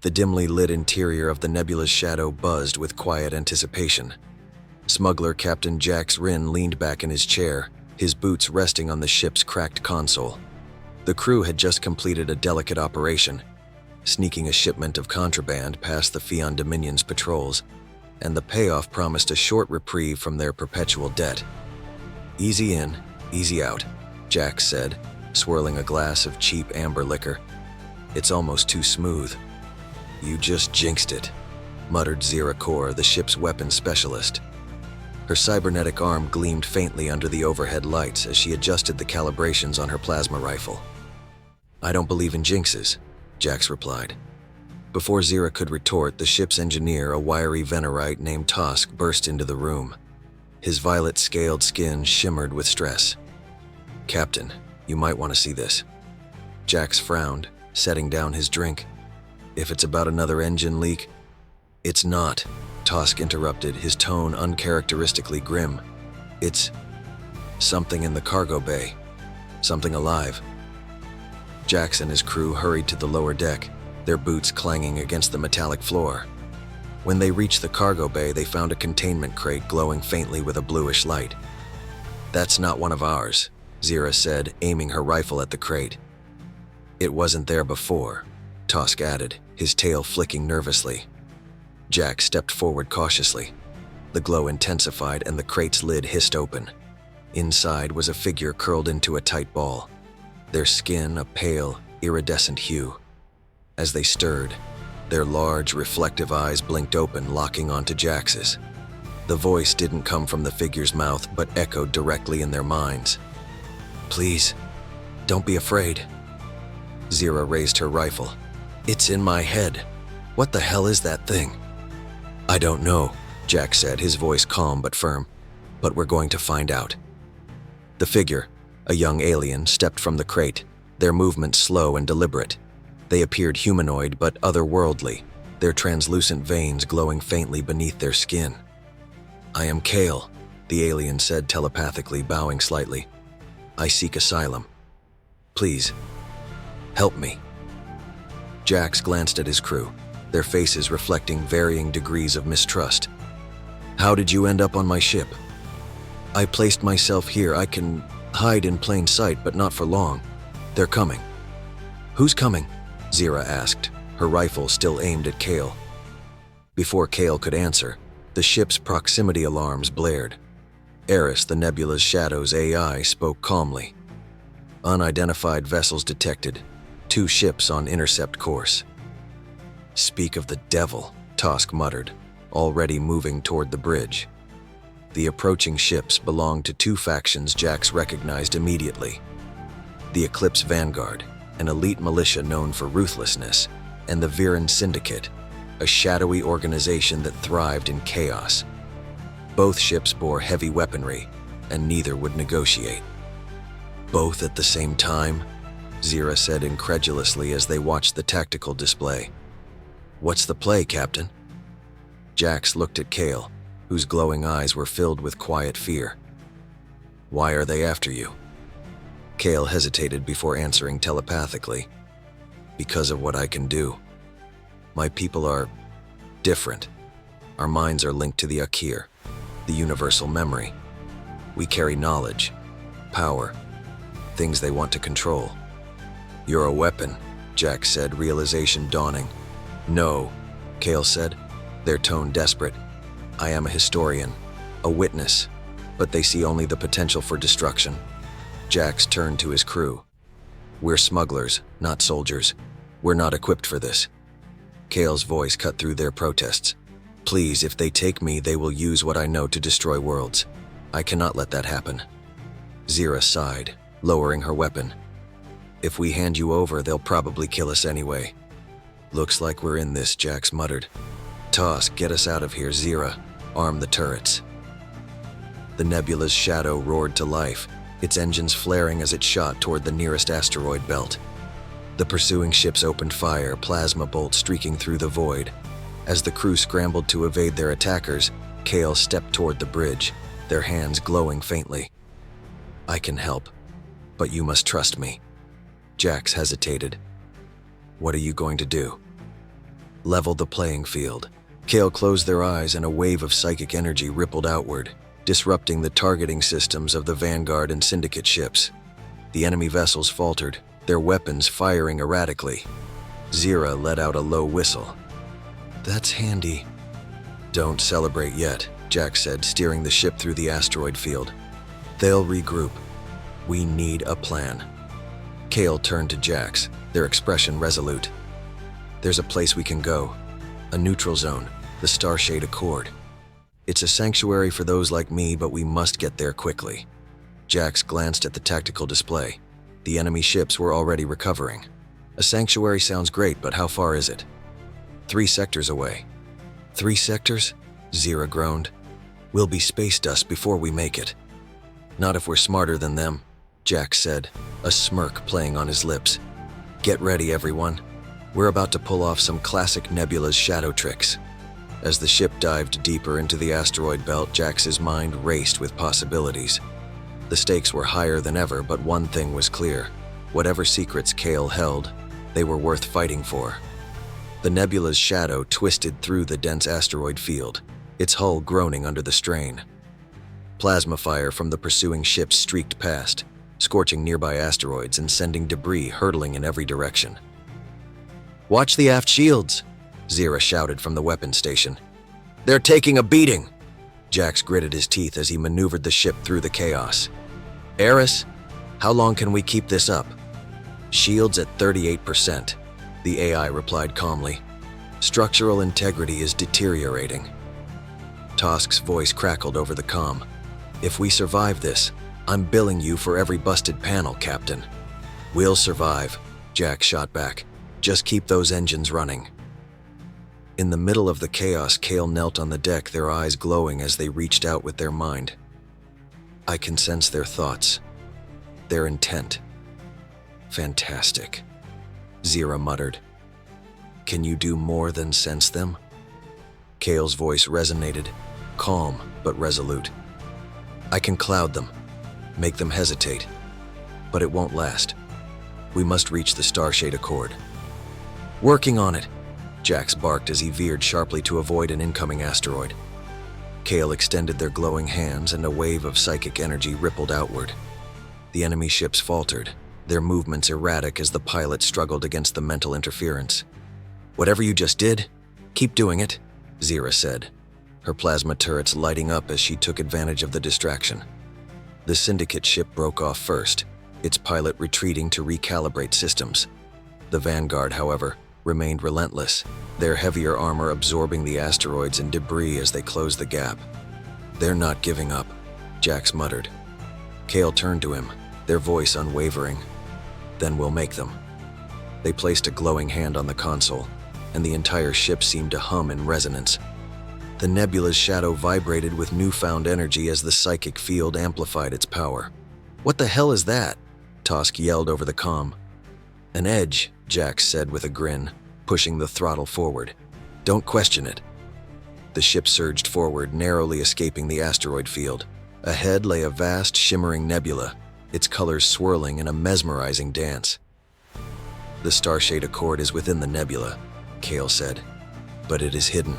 The dimly lit interior of the Nebula's shadow buzzed with quiet anticipation. Smuggler Captain Jax Ryn leaned back in his chair, his boots resting on the ship's cracked console. The crew had just completed a delicate operation, sneaking a shipment of contraband past the Pheon Dominion's patrols, and the payoff promised a short reprieve from their perpetual debt. "Easy in, easy out," Jax said, swirling a glass of cheap amber liquor. "It's almost too smooth." "You just jinxed it," muttered Akir, the ship's weapons specialist. Her cybernetic arm gleamed faintly under the overhead lights as she adjusted the calibrations on her plasma rifle. "I don't believe in jinxes," Jax replied. Before Zira could retort, the ship's engineer, a wiry Venerite named Tosk, burst into the room. His violet-scaled skin shimmered with stress. "Captain, you might want to see this." Jax frowned, setting down his drink. "If it's about another engine leak—" "It's not," Tosk interrupted, his tone uncharacteristically grim. "It's something in the cargo bay. Something alive." Jax and his crew hurried to the lower deck, their boots clanging against the metallic floor. When they reached the cargo bay, they found a containment crate glowing faintly with a bluish light. "That's not one of ours," Zira said, aiming her rifle at the crate. "It wasn't there before," Tosk added, his tail flicking nervously. Jax stepped forward cautiously. The glow intensified and the crate's lid hissed open. Inside was a figure curled into a tight ball, their skin a pale, iridescent hue. As they stirred, their large, reflective eyes blinked open, locking onto Jax's. The voice didn't come from the figure's mouth, but echoed directly in their minds. "Please, don't be afraid." Zira raised her rifle. "It's in my head. What the hell is that thing?" "I don't know," Jax said, his voice calm but firm. "But we're going to find out." The figure, a young alien, stepped from the crate, their movements slow and deliberate. They appeared humanoid but otherworldly, their translucent veins glowing faintly beneath their skin. "I am Cael," the alien said telepathically, bowing slightly. "I seek asylum. Please, help me." Jax glanced at his crew, their faces reflecting varying degrees of mistrust. "How did you end up on my ship?" "I placed myself here. I can hide in plain sight, but not for long. They're coming." "Who's coming?" Zira asked, her rifle still aimed at Cael. Before Cael could answer, the ship's proximity alarms blared. Eris, the Nebula's Shadow's AI, spoke calmly. "Unidentified vessels detected. 2 ships on intercept course." "Speak of the devil," Tosk muttered, already moving toward the bridge. The approaching ships belonged to 2 factions Jax recognized immediately. The Eclipse Vanguard, an elite militia known for ruthlessness, and the Viren Syndicate, a shadowy organization that thrived in chaos. Both ships bore heavy weaponry, and neither would negotiate. "Both at the same time?" Zira said incredulously as they watched the tactical display. "What's the play, Captain?" Jax looked at Cael, whose glowing eyes were filled with quiet fear. "Why are they after you?" Cael hesitated before answering telepathically. "Because of what I can do. My people are different. Our minds are linked to the Akir, the universal memory. We carry knowledge, power, things they want to control." "You're a weapon," Jax said, realization dawning. "No," Cael said, their tone desperate. "I am a historian, a witness, but they see only the potential for destruction." Jax turned to his crew. "We're smugglers, not soldiers. We're not equipped for this." Cael's voice cut through their protests. "Please, if they take me, they will use what I know to destroy worlds. I cannot let that happen." Zira sighed, lowering her weapon. "If we hand you over, they'll probably kill us anyway." "Looks like we're in this," Jax muttered. "Tosk, get us out of here. Zira, arm the turrets." The Nebula's shadow roared to life, its engines flaring as it shot toward the nearest asteroid belt. The pursuing ships opened fire, plasma bolts streaking through the void. As the crew scrambled to evade their attackers, Cael stepped toward the bridge, their hands glowing faintly. "I can help, but you must trust me." Jax hesitated. "What are you going to do?" Level the playing field. Cael closed their eyes and a wave of psychic energy rippled outward, disrupting the targeting systems of the Vanguard and Syndicate ships. The enemy vessels faltered, their weapons firing erratically. Zira let out a low whistle. "That's handy." "Don't celebrate yet," Jax said, steering the ship through the asteroid field. "They'll regroup. We need a plan." Cael turned to Jax, their expression resolute. "There's a place we can go. A neutral zone, the Starshade Accord. It's a sanctuary for those like me, but we must get there quickly." Jax glanced at the tactical display. The enemy ships were already recovering. "A sanctuary sounds great, but how far is it?" 3 sectors away." 3 sectors? Zira groaned. "We'll be space dust before we make it." "Not if we're smarter than them," Jax said, a smirk playing on his lips. "Get ready, everyone. We're about to pull off some classic Nebula's shadow tricks." As the ship dived deeper into the asteroid belt, Jax's mind raced with possibilities. The stakes were higher than ever, but one thing was clear. Whatever secrets Cael held, they were worth fighting for. The Nebula's shadow twisted through the dense asteroid field, its hull groaning under the strain. Plasma fire from the pursuing ships streaked past, scorching nearby asteroids and sending debris hurtling in every direction. "Watch the aft shields!" Zira shouted from the weapons station. "They're taking a beating!" Jax gritted his teeth as he maneuvered the ship through the chaos. "Eris, how long can we keep this up?" "Shields at 38%, the AI replied calmly. "Structural integrity is deteriorating." Tosk's voice crackled over the comm. "If we survive this, I'm billing you for every busted panel, Captain." "We'll survive," Jax shot back. "Just keep those engines running." In the middle of the chaos, Cael knelt on the deck, their eyes glowing as they reached out with their mind. "I can sense their thoughts, their intent." "Fantastic," Zira muttered. "Can you do more than sense them?" Cael's voice resonated, calm but resolute. "I can cloud them, make them hesitate, but it won't last. We must reach the Starshade Accord." "Working on it," Jax barked as he veered sharply to avoid an incoming asteroid. Cael extended their glowing hands and a wave of psychic energy rippled outward. The enemy ships faltered, their movements erratic as the pilot struggled against the mental interference. "Whatever you just did, keep doing it," Zira said, her plasma turrets lighting up as she took advantage of the distraction. The Syndicate ship broke off first, its pilot retreating to recalibrate systems. The Vanguard, however, remained relentless, their heavier armor absorbing the asteroids and debris as they closed the gap. "They're not giving up," Jax muttered. Cael turned to him, their voice unwavering. "Then we'll make them." They placed a glowing hand on the console, and the entire ship seemed to hum in resonance. The Nebula's shadow vibrated with newfound energy as the psychic field amplified its power. "What the hell is that?" Tosk yelled over the comm. "An edge," Jax said with a grin, pushing the throttle forward. "Don't question it." The ship surged forward, narrowly escaping the asteroid field. Ahead lay a vast, shimmering nebula, its colors swirling in a mesmerizing dance. "The Starshade Accord is within the nebula," Cael said, "but it is hidden.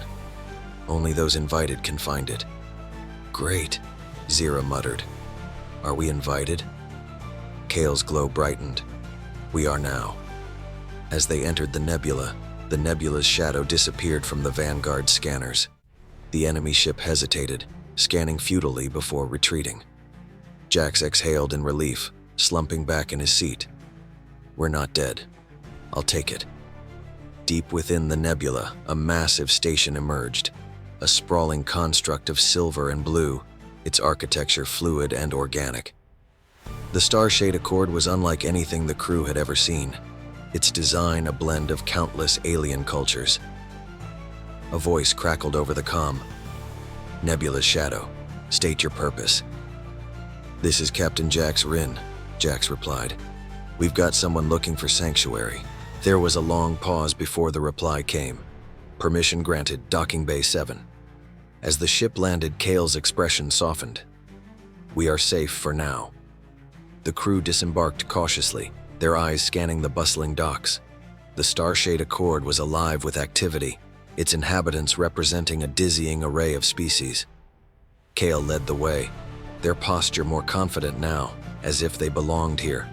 Only those invited can find it." "Great," Zira muttered. "Are we invited?" Cael's glow brightened. "We are now." As they entered the nebula's shadow disappeared from the Vanguard scanners. The enemy ship hesitated, scanning futilely before retreating. Jax exhaled in relief, slumping back in his seat. "We're not dead. I'll take it." Deep within the nebula, a massive station emerged, a sprawling construct of silver and blue, its architecture fluid and organic. The Starshade Accord was unlike anything the crew had ever seen, its design a blend of countless alien cultures. A voice crackled over the comm. "Nebula's shadow. State your purpose." "This is Captain Jax Ryn," Jax replied. "We've got someone looking for sanctuary." There was a long pause before the reply came. "Permission granted, Docking Bay 7. As the ship landed, Cael's expression softened. "We are safe for now." The crew disembarked cautiously, their eyes scanning the bustling docks. The Starshade Accord was alive with activity, its inhabitants representing a dizzying array of species. Cael led the way, their posture more confident now, as if they belonged here.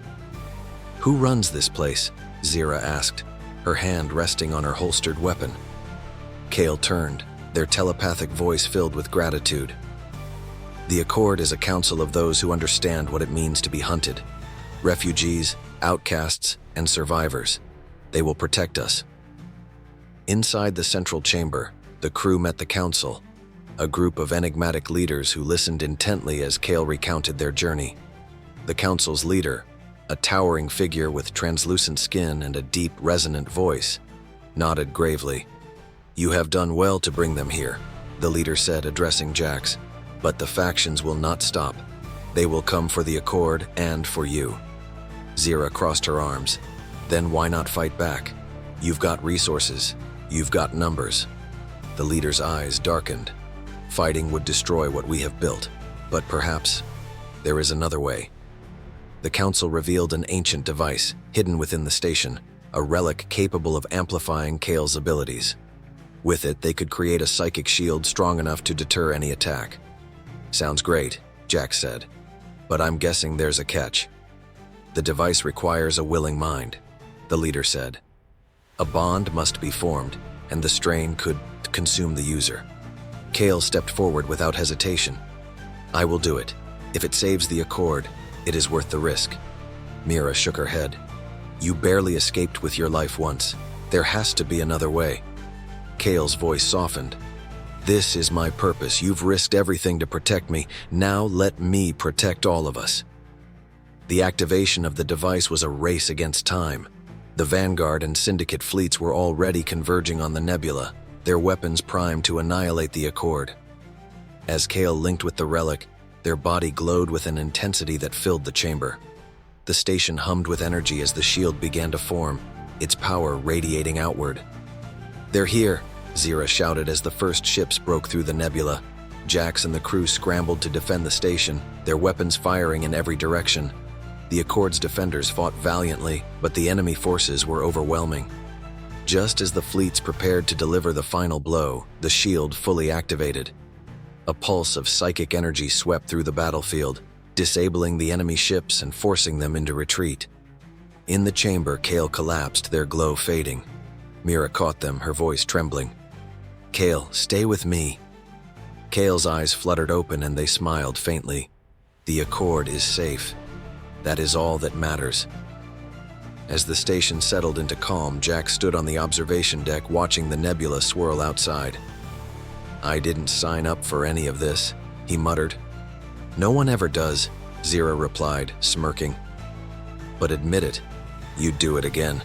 "Who runs this place?" Zira asked, her hand resting on her holstered weapon. Cael turned, their telepathic voice filled with gratitude. "The Accord is a council of those who understand what it means to be hunted. Refugees, outcasts, and survivors. They will protect us." Inside the central chamber, the crew met the council, a group of enigmatic leaders who listened intently as Cael recounted their journey. The council's leader, a towering figure with translucent skin and a deep, resonant voice, nodded gravely. "You have done well to bring them here," the leader said, addressing Jax. "But the factions will not stop. They will come for the Accord and for you." Zira crossed her arms. "Then why not fight back? You've got resources. You've got numbers." The leader's eyes darkened. "Fighting would destroy what we have built. But perhaps there is another way." The council revealed an ancient device, hidden within the station, a relic capable of amplifying Cael's abilities. With it, they could create a psychic shield strong enough to deter any attack. "Sounds great," Jax said. "But I'm guessing there's a catch." "The device requires a willing mind," the leader said. "A bond must be formed, and the strain could consume the user." Cael stepped forward without hesitation. "I will do it. If it saves the Accord, it is worth the risk." Mira shook her head. "You barely escaped with your life once. There has to be another way." Cael's voice softened. "This is my purpose. You've risked everything to protect me. Now let me protect all of us." The activation of the device was a race against time. The Vanguard and Syndicate fleets were already converging on the Nebula, their weapons primed to annihilate the Accord. As Cael linked with the relic, their body glowed with an intensity that filled the chamber. The station hummed with energy as the shield began to form, its power radiating outward. "They're here," Zira shouted as the first ships broke through the Nebula. Jax and the crew scrambled to defend the station, their weapons firing in every direction. The Accord's defenders fought valiantly, but the enemy forces were overwhelming. Just as the fleets prepared to deliver the final blow, the shield fully activated. A pulse of psychic energy swept through the battlefield, disabling the enemy ships and forcing them into retreat. In the chamber, Cael collapsed, their glow fading. Mira caught them, her voice trembling. "Cael, stay with me." Cael's eyes fluttered open and they smiled faintly. "The Accord is safe. That is all that matters." As the station settled into calm, Jax stood on the observation deck watching the Nebula swirl outside. "I didn't sign up for any of this," he muttered. "No one ever does," Zira replied, smirking. "But admit it, you'd do it again."